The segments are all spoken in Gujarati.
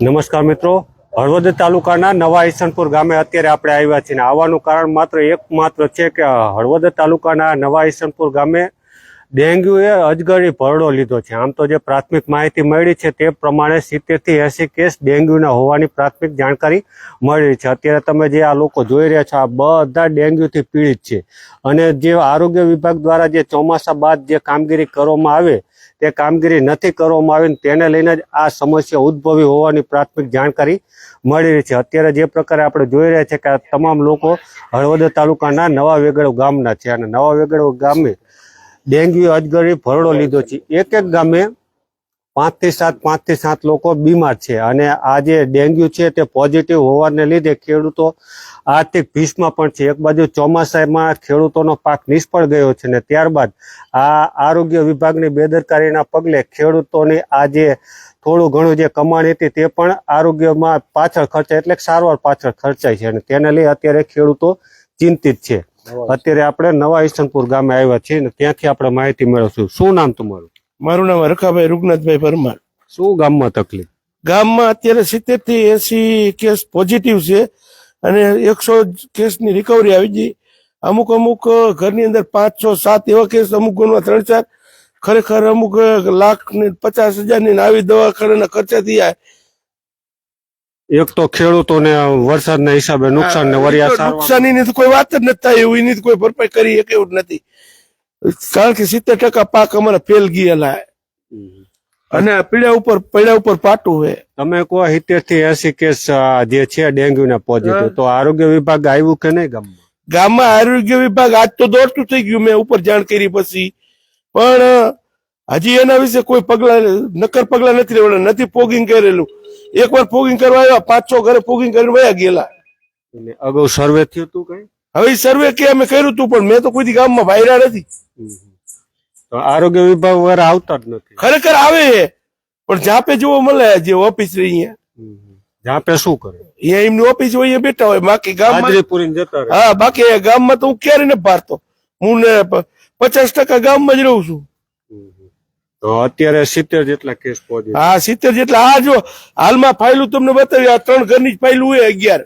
નમસ્કાર મિત્રો, હળવદ તાલુકાના નવા ઈસનપુર ગામે અત્યારે આપણે આવ્યા છીએ. આવવાનું કારણ માત્ર એકમાત્ર છે કે હળવદ તાલુકાના નવા ઈસનપુર ગામે ડેન્ગ્યુએ અજગરી ભરડો લીધો છે. આમ તો જે પ્રાથમિક માહિતી મળી છે તે પ્રમાણે 70 થી 80 કેસ ડેન્ગ્યુના હોવાની પ્રાથમિક જાણકારી મળી છે. અત્યારે તમે જે આ લોકો જોઈ રહ્યા છો આ બધા ડેન્ગ્યુથી પીડિત છે અને જે આરોગ્ય વિભાગ દ્વારા જે ચોમાસા બાદ જે કામગીરી કરવામાં આવે તે કામગીરી નથી કરવામાં આવી, તેને લઈને જ આ સમસ્યા ઉદ્ભવી હોવાની પ્રાથમિક જાણકારી મળી રહી છે. અત્યારે જે પ્રકારે આપણે જોઈ રહ્યા છીએ કે આ તમામ લોકો હળવદ તાલુકાના નવા વેગડ ગામના છે અને નવા વેગડ ગામે ડેન્ગ્યુ અજગરી ભરડો લીધો છે. એક ગામે 5 થી 7 લોકો બીમાર છે અને આ જે ડેન્ગ્યુ છે તે પોઝિટિવ હોવાને લીધે ખેડૂતો આર્થિક ભીસમાં પણ છે. એક બાજુ ચોમાસામાં ખેડૂતોનો પાક નિષ્ફળ ગયો છે ને ત્યારબાદ આ આરોગ્ય વિભાગની બેદરકારીના પગલે ખેડૂતોની આ જે થોડું ઘણું જે કમાણી હતી તે પણ આરોગ્યમાં પાછળ ખર્ચાય એટલે સારવાર પાછળ ખર્ચાય છે અને તેને લઈ અત્યારે ખેડૂતો ચિંતિત છે. અત્યારે આપણે નવા ઈસનપુર ગામે આવ્યા છીએ ને ત્યાંથી આપણે માહિતી મેળવશું. શું નામ તમારું? મારું નામ રખાભાઈ રૂગનાથભાઈ પરમાર. શું ગામમાં તકલીફ? ગામમાં અત્યારે 70 થી 80 કેસ પોઝિટિવ છે અને 100 કેસની રિકવરી આવી ગઈ. અમુક ઘરની અંદર 5, 6, 7 એવા કેસ, અમુક ઘરમાં 3, 4, ખરેખર અમુક લાખ ને 50,000 ની આવી દવાખાનાના ખર્ચા થયા. એક તો ખેડૂતોને વરસાદના હિસાબે નુકસાન ને નુકસાનની કોઈ વાત જ નથી થાય એવું, એની કોઈ ભરપાઈ કરી શકે એવું નથી, કારણ કે 70% પાક અમારા ફેલ ગયેલા અને પીડા ઉપર પાટું છે. તમે કહો 70 થી 80 કેસ જે છે ડેન્ગ્યુ ના પોઝિટિવ, તો આરોગ્ય વિભાગ આવ્યું કે નહીં ગામમાં? ગામમાં આરોગ્ય વિભાગ આજ તો દોડતું થઈ ગયું. મેં ઉપર જાણ કરી પછી પણ હજી એના વિશે કોઈ નક્કર પગલા નથી લેવાના, નથી ફોગિંગ કરેલું. એકવાર ફોગિંગ કરવા આવ્યા, 5-6 ઘરે ફોગિંગ કરીને વયા ગયેલા. અગાઉ સર્વે થયું હતું કઈ? હવે સર્વે કે અમે કર્યું હતું પણ મેં તો કોઈ ગામમાં વાયરા નથી. તો આરોગ્ય વિભાગ વાળા આવતા જ નથી? ખરેખર આવે પણ જાપે જોવો મળે, જે ઓફિસ રહી અહીંયા જાપે શું કરે? અહીંયા એમની ઓફિસ હોય બેઠા હોય, બાકી ગામમાં જતા. હા, બાકી ગામમાં તો હું ક્યારે ને ભારતો. હું 50% ગામમાં જ રહું છું. તો અત્યારે 70 જેટલા કેસ પોઝિટિવ? હા, 70 જેટલા. આ જો હાલમાં ફાઇલું તમને બતાવી, આ 3 ઘરની જ ફાઇલ હોય 11.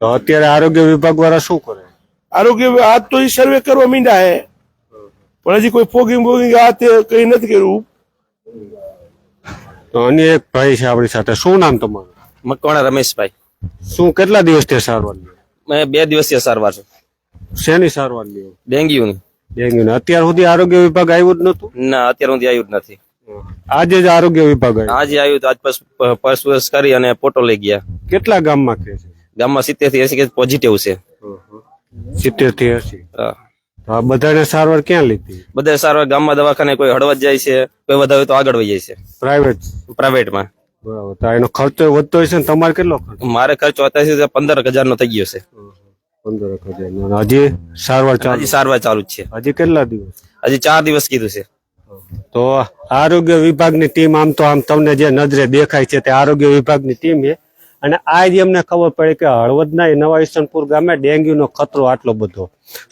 તો અત્યારે આરોગ્ય વિભાગ વાળા શું કરે? આરોગ્ય આજ તો એ સર્વે કરવા માંડ્યા હે પણ હજી કોઈ ફોગિંગ આ તે કઈ નથી કર્યું. તો અન્ય એક ભાઈ છે આપણી સાથે. શું નામ તમારું? મકવાણા રમેશભાઈ. શું કેટલા દિવસથી સારવાર લ્યો? મેં 2 દિવસીય સારવાર છે. શેની સારવાર લ્યો? ડેન્ગ્યુની. ડેન્ગ્યુ. અત્યાર સુધી આરોગ્ય વિભાગ આવ્યું જ નતું? ના, અત્યાર સુધી આવ્યું જ નથી. આજે જ આરોગ્ય વિભાગ આવ્યું? આજે આવ્યું તો આજ પર્સ કરી અને ફોટો લઈ ગયા. કેટલા ગામમાં કે છે? ગામમાં 70 થી 80 કેસ પોઝિટિવ છે. 70 થી 80. હા, બધાને સારવાર ક્યાં લીધી? બધા સારવાર ગામમાં દવાખાને, કોઈ હળવદ જાય છે, કોઈ વધારે હોય તો આગળ વહી જાય છે પ્રાઇવેટમાં. બરાબર. તો એનો ખર્ચો વધતો હશે ને? તમારે કેટલો ખર્ચ? મારે ખર્ચો અત્યારે 15,000 નો થઈ ગયો છે. 15,000. હજી સારવાર ચાલુ? હજી સારવાર ચાલુ જ છે. હજી કેટલા દિવસ? હજી 4 દિવસ કીધું છે. તો આરોગ્ય વિભાગની ટીમ આમ તો તમને જે નજરે દેખાય છે તે આરોગ્ય વિભાગની ટીમ છે અને આજ એમને ખબર પડી કે હળવદના નવા ઈસનપુર ગામે ડેન્ગ્યુનો ખતરો આટલો બધો.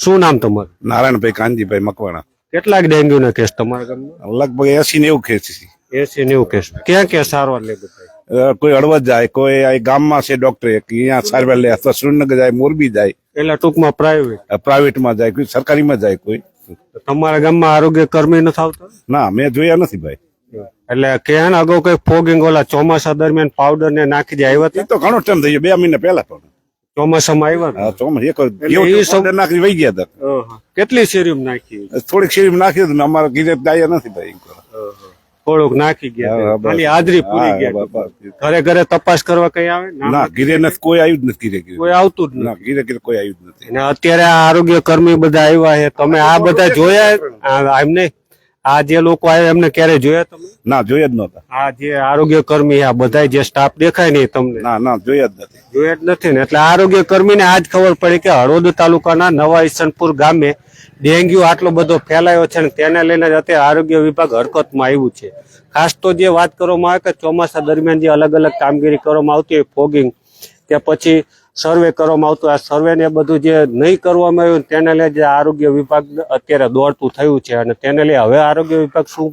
શું નામ તમારું? નારાયણભાઈ કાનજીભાઈ મકવાણા. કેટલાક ડેન્ગ્યુના કેસ તમારા ગામમાં? લગભગ 80-90 કેસ છે. 80-90 કેસ. ક્યાં ક્યાં સારવાર લીધું? કોઈ હળવદ જાય, કોઈ ગામમાં છે ડોક્ટર અહીંયા સારવાર લે, અથવા સુરેન્દ્રનગર જાય, મોરબી જાય, એટલે ટૂંકમાં પ્રાઇવેટમાં જાય, કોઈ સરકારીમાં જાય. કોઈ તમારા ગામમાં આરોગ્ય કર્મી નથી આવતા? ના, મેં જોયા નથી ભાઈ. એટલે ક્યાં અગાઉ કઈ ફોગિંગ ઓલા ચોમાસા દરમિયાન પાવડર ને નાખી દે આવ્યા હતા? તો ઘણો ટાઈમ થઈ ગયો, 2 મહિના પહેલા પણ ચોમાસામાં આવ્યા. ચોમાસા નાખી વહી ગયા હતા. કેટલી શેરીમ નાખી? થોડીક શેરી નાખી હતી, અમારા ઘીરે દાયા નથી ભાઈ. થોડુંક નાખી ગયા, ખાલી હાજરી પૂરી ગયા. ઘરે ઘરે તપાસ કરવા કઈ આવે? ના, ઘીરે નથી કોઈ આવ્યું જ નથી. કોઈ આવતું જ નથી. ઘીરે કોઈ આવ્યું જ નથી. અને અત્યારે આ આરોગ્ય કર્મી બધા આવ્યા છે, તમે આ બધા જોયા? એમને આ જે લોકો આવ્યા એમને ક્યારે જોયા તમે? ના, જોયા જ નહોતા. આ જે આરોગ્ય કર્મી આ બધા જે સ્ટાફ દેખાય ને તમને? ના, જોયા જ નથી. જોયા જ નથી ને. એટલે આરોગ્ય કર્મીને આજ ખબર પડી કે હળવદ તાલુકાના નવા ઈસનપુર ગામે ડેન્ગ્યુ આટલો બધો ફેલાયો છે ને તેને લઈને જ અત્યારે આરોગ્ય વિભાગ હરકતમાં આવ્યું છે. ખાસ તો જે વાત કરવામાં આવે કે ચોમાસા દરમિયાન જે અલગ અલગ કામગીરી કરવામાં આવતી હોય, ફોગિંગ કે પછી સર્વે કરવામાં આવતું, આ સર્વે ને બધું જે નહીં કરવામાં આવ્યું તેને લઈને આરોગ્ય વિભાગ અત્યારે દોડતું થયું છે અને તેને લઈ હવે આરોગ્ય વિભાગ શું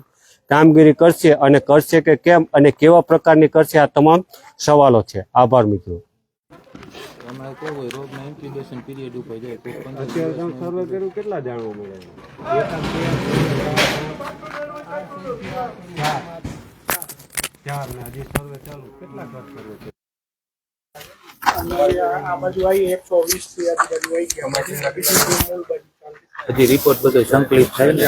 કામગીરી કરશે અને કરશે કે કેમ અને કેવા પ્રકારની કરશે, આ તમામ સવાલો છે. આભાર મિત્રો. અમારે કેવું હોય રોગના ઇન્ક્યુબેશન પીરિયડ ઉપર જાય તો 15 અત્યારે તમે દિવસનો સર્વે કર્યું, કેટલા જાણવા મળે? હજી રિપોર્ટ બધો સંકલિત થાય ને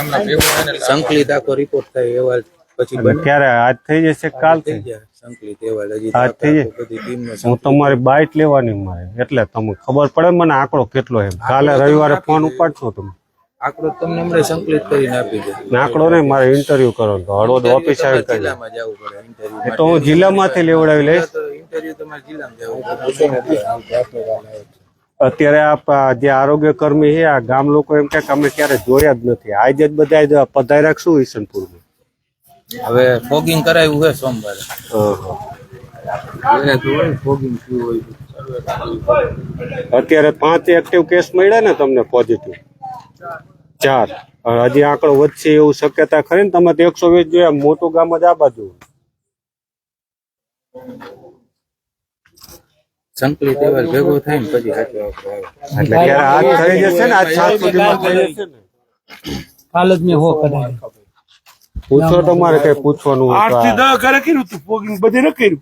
સંકલિત આખો રિપોર્ટ થાય એવા પછી બને ક્યારે આજ થઈ જશે, કાલ થઈ થઈ? જાય સંકલિત એવા હજી આજ થઈ જાય? બધી ટીમનો હું તમારી બાઇટ લેવાની મારે, એટલે તમને ખબર પડે મને આંકડો કેટલો એમ. કાલે રવિવારે ફોન ઉપાડશો તમે? આંકડો તમને હમણાં સંકલિત કરીને આપી દે. આંકડો નહીં, મારે ઇન્ટરવ્યુ કરો તો હળવદ ઓફિસ આવી કરી. જિલ્લામાં જવું પડે ઇન્ટરવ્યુ એ તો હું જિલ્લામાંથી લેવડાવી લઈશ. ઇન્ટરવ્યુ તમારે જિલ્લામાં જવું પડે. અત્યારે આ જે આરોગ્ય કર્મી છે, આ ગામ લોકો એમ કે અમે ક્યારે જોયા જ નથી, આજે જ બધા પધાર્યા શું ઈસનપુરમાં? હવે ફોગિંગ કરાવ્યું છે સોમવારે. ફોગિંગ થયું હોય અત્યારે 5 એક્ટિવ કેસ મળ્યા ને તમને, પોઝિટિવ 4. હજી આંકડો વધશે એવું શક્યતા ખરી ને? તમે તો 120 જોયા, મોટું ગામ જ આ બાજુ. સંકલિત એવા ભેગો થાય ને પછી સાચું એટલે ક્યારે આજ થઈ જશે ને, આજ 7 સુધીમાં થઈ જશે ને. કાલ જ મેં હો કરાવી. પૂછો, તમારે કઈ પૂછવાનું હોય 8 તો થી 10 ઘરે કર્યું તું, ફોગિંગ બધે ન કર્યું.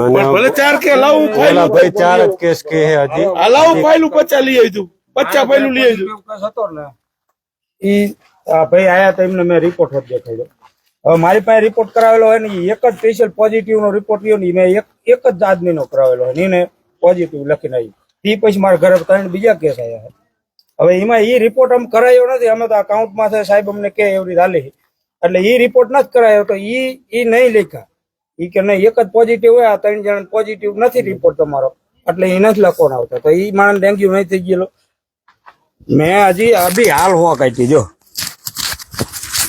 અને ભલે 4 કે લાવું ઓલા ફાઇલું, ભાઈ 4 જ કેસ કે હે હજી. આ લાવું ફાઇલું 50 લઈ આવી તું, 50 ફાઇલું લઈ આવી તું. ભાઈ આયા તો એમને મેં રિપોર્ટ જ દેખાડ્યો. હવે મારી પાસે રિપોર્ટ કરાવેલો હોય ને, એક જ સ્પેશિયલ પોઝિટિવ નો રિપોર્ટ લ્યો ને, મેં એક જ આદમી નો કરાવેલો હોય ને, એને પોઝિટિવ લખીને આવી. તે પછી મારા ઘરે 3 બીજા કેસ આવ્યા છે. હવે એમાં એ રિપોર્ટ અમે કરાયો નથી, અમે તો અકાઉન્ટમાં છે સાહેબ અમને કે એવી રીતે હાલે, એટલે એ રિપોર્ટ નથી કરાયો તો એ નહીં લખ્યા. એ કે નહીં એક જ પોઝિટિવ હોય, આ 3 જણા પોઝિટિવ નથી રિપોર્ટ તમારો, એટલે એ નથી લખવાનો આવતો. તો એ માણસ ડેન્ગ્યુ નહીં થઈ ગયેલો. મેં હજી અભી હાલ હોવા કાઢી. જો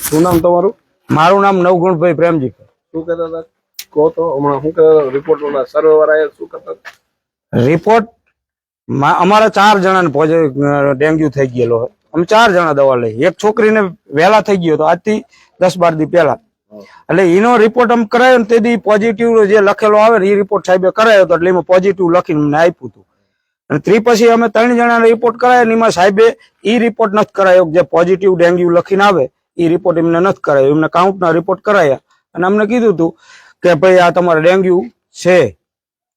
શું નામ તમારું? મારું નામ નવગુણભાઈ પ્રેમજી. શું કહેતા હતા? કહો તો હમણાં શું કહેતા રિપોર્ટ વાળા સર્વે વાળા શું કહેતા? રિપોર્ટ અમારા 4 જણાને ડેન્ગ્યુ થઈ ગયેલો હોય. અમે 4 જણા દવા લઈ. એક છોકરીને વહેલા થઈ ગયો હતો, આજથી 10-12 દી પહેલા. એટલે એનો રિપોર્ટ અમે કરાયો ને, તેથી પોઝિટિવ જે લખેલો આવે ને એ રિપોર્ટ સાહેબે કરાયો હતો, એટલે એમાં પોઝિટિવ લખીને મને આપ્યું હતું. અને પછી અમે 3 જણાને રિપોર્ટ કરાયો ને એમાં સાહેબે એ રિપોર્ટ નથી કરાયો, જે પોઝિટિવ ડેન્ગ્યુ લખીને આવે એ રિપોર્ટ એમને નથી કરાયો. એમને કાઉન્ટના રિપોર્ટ કરાયા અને અમને કીધું હતું કે ભાઈ આ તમારે ડેન્ગ્યુ છે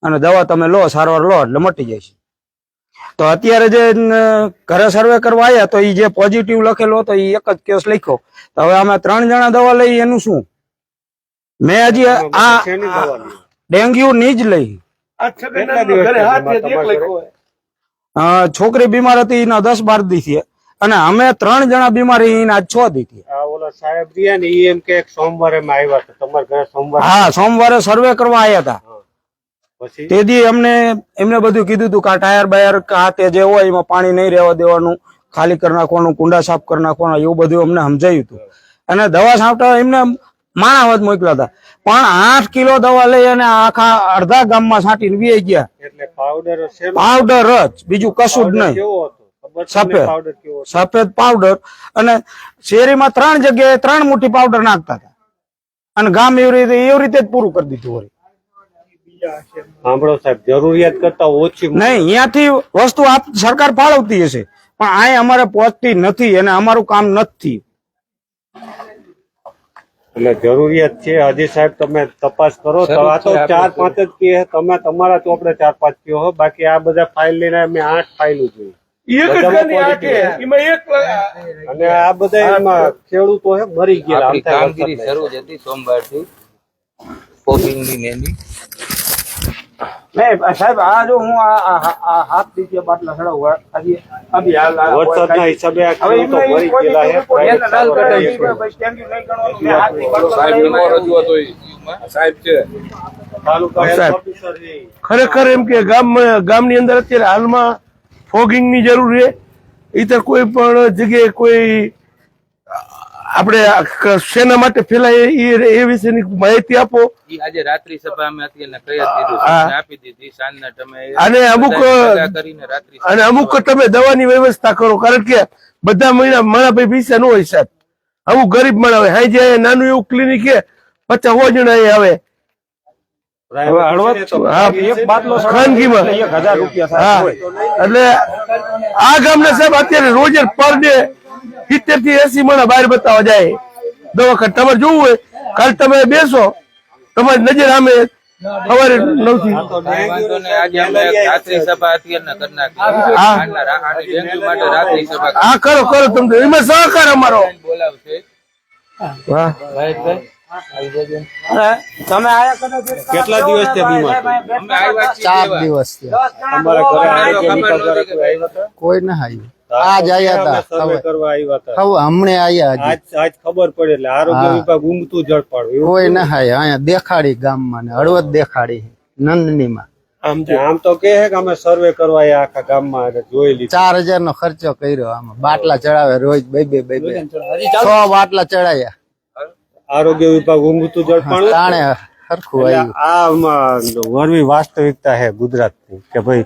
અને દવા તમે લો, સારવાર લો એટલે મટી જાય છે. તો અત્યારે જે ઘરે સર્વે કરવા આવ્યા તો એ જે પોઝિટિવ લખેલો હતો એ એક જ કેસ લખ્યો. તો હવે અમે 3 જણા દવા લઈ, એનું શું? મેં હજી આ ડેન્ગ્યુ ની જ લઈ. આ છગનના ઘરે હાથ એક લખ્યો હોય. છોકરી બીમાર હતી એના 10-12 દી થી, અને અમે 3 જણા બીમાર એના 6 દી થી. આ ઓલા સાહેબ રહ્યા ને, ઈ એમ કે સોમવારે માં આવ્યા હતા તમારા ઘરે સોમવારે. હા, સોમવારે સર્વે કરવા આવ્યા હતા. પછી તેથી એમને બધું કીધું હતું કે આ ટાયર બાયર તે જે હોય એમાં પાણી નહીં રહેવા દેવાનું, ખાલી કરી નાખવાનું, કુંડા સાફ કરી નાખવાના, એવું બધું અમને સમજાયું હતું. અને દવા છાંટવા એમને માણાવત મોકલ્યા હતા, પણ 8 કિલો દવા લઈ અને આખા અડધા ગામમાં છાંટીને વી ગયા. એટલે પાવડર છે, પાવડર જ, બીજું કશું જ નહીં. કેવો હતો ખબર છે? સફેદ. પાવડર કેવો હતો? સફેદ પાવડર. અને શેરીમાં 3 જગ્યાએ 3 મુઠ્ઠી પાવડર નાખતા હતા, અને ગામ એવી રીતે જ પૂરું કરી દીધું હોય. સાંભળો સાહેબ, જરૂરિયાત કરતા ઓછી નહીં, અહીંયાથી વસ્તુ સરકાર ફાળવતી હશે, પણ આ અમારે પહોંચતી નથી અને અમારું કામ નથી. એટલે જરૂરિયાત છે. હજી સાહેબ તમે તપાસ કરો તો આ તો 4-5 જ કે તમે તમારા ચોપડે 4-5 કયો હો, બાકી આ બધા ફાઇલ લઈને અમે 8 ફાઇલો જોઈ. એક જ ઘરની આ કે એમાં એક અને આ બધા એમાં ખેડૂતો હે મરી ગયા. આપણી કામગીરી શરૂ જ હતી સોમવારથી ફોગિંગની ને એની. નહીં સાહેબ, આ જો હું આ હાથ દીધી બાટલા ચડાવવા વરસાદના હિસાબે આ હવે ખેડૂતો મરી ગયેલા હે. પ્રાઇવેટ સાહેબ છે તાલુકા હેલ્થ સાહેબ. ઓફિસર છે. ખરેખર એમ કે ગામની અંદર અત્યારે હાલમાં ફોગિંગ ની જરૂર છે. એ તો કોઈ પણ જગ્યાએ કોઈ આપણે શેના માટે ફેલાય એ વિશેની માહિતી આપો. ઈ આજે રાત્રિ સભા અમે અત્યારે કહી દીધું હા. આપી દીધી સાંજના તમે અને અમુક ભેગા કરીને રાત્રિ અને અમુક તમે દવાની વ્યવસ્થા કરો, કારણ કે બધા મારા ભાઈ પૈસા ન હોય સાહેબ. અમુક ગરીબ માણસ આવે, હાઈ જાય નાનું એવું ક્લિનિક છે, 50 જણા અહીં આવે. એક બાટલો ખાનગીમાં. એટલે 1000 રૂપિયા હા, થાય હોય. એટલે આ ગામના સાહેબ અત્યારે રોજ પર ડે 70 થી 80 માણસ બહાર બતાવવા જાય દવાખાને. તમારે જોવું હોય કાલ તમે બેસો, તમારી નજર સામે સવારે 9 થી. વાંધો નહીં, આજે અમે રાત્રિ સભા અત્યારના કરી નાખી. હા. આની ડેન્ગ્યુ માટે રાત્રિ સભા આ કરો કરો તમે, એમાં સહકાર અમારો. બોલાવશે. વાહ. તમે આયા કરો કેટલા દિવસથી બીમાર છો? અમે આવ્યા છીએ 4 લેવા. દિવસ થયા. તમારા ઘરે આરોગ્ય ખબર વિભાગ નહોતી કે ભાઈ આવ્યા. કોઈ ના આવ્યું. આજ આયા હતા. સર્વે કરવા આવ્યા હતા. હવે હમણે આયા હજી. આજ ખબર પડી એટલે આરોગ્ય હા. વિભાગ ઊંઘતું ઝડપાડું એવું. કોઈ ના આયા. અહીંયા દેખાડી ગામમાં ને હળવદ દેખાડી નંદનીમાં. આમ તો કે છે કે અમે સર્વે કરવા આવ્યા આખા ગામમાં અને જોઈ લીધું. 4000 નો ખર્ચો કર્યો આમાં. બાટલા ચડાવે રોજ બે 100 બાટલા ચડાયા. આરોગ્ય વિભાગ ઊંઘતું ઝડપાડું. તાણે હરખું એટલે આવ્યું. આ વરવી વાસ્તવિકતા છે ગુજરાતની કે ભાઈ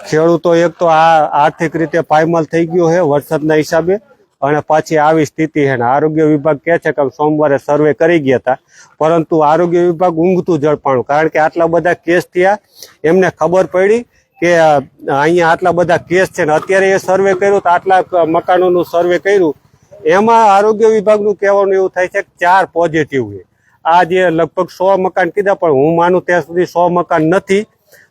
ખેડૂતો એક તો આ આર્થિક રીતે પાયમાલ થઈ ગયો છે વરસાદના હિસાબે, અને પાછી આવી સ્થિતિ છે. ને આરોગ્ય વિભાગ કહે છે કે સોમવારે સર્વે કરી ગયા હતા, પરંતુ આરોગ્ય વિભાગ ઊંઘતું ઝડપાણું. કારણ કે આટલા બધા કેસ થયા, એમને ખબર પડી કે અહીંયા આટલા બધા કેસ છે ને અત્યારે એ સર્વે કર્યું તો આટલા મકાનોનું સર્વે કર્યું, એમાં આરોગ્ય વિભાગનું કહેવાનું એવું થાય છે કે 4 પોઝિટિવ છે. આ જે લગભગ 100 મકાન કીધા, પણ હું માનું ત્યાં સુધી 100 મકાન નથી,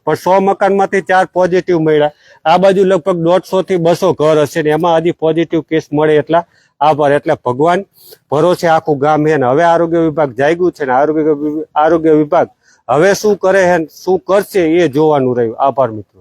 પણ 100 મકાનમાંથી 4 પોઝિટિવ મળ્યા. આ બાજુ લગભગ 150 થી 200 ઘર હશે ને એમાં હજી પોઝિટિવ કેસ મળે એટલા આભાર. એટલે ભગવાન ભરોસે આખું ગામ છે ને હવે આરોગ્ય વિભાગ જાગ્યું છે ને આરોગ્ય વિભાગ હવે શું કરે છે શું કરશે એ જોવાનું રહ્યું. આભાર મિત્રો.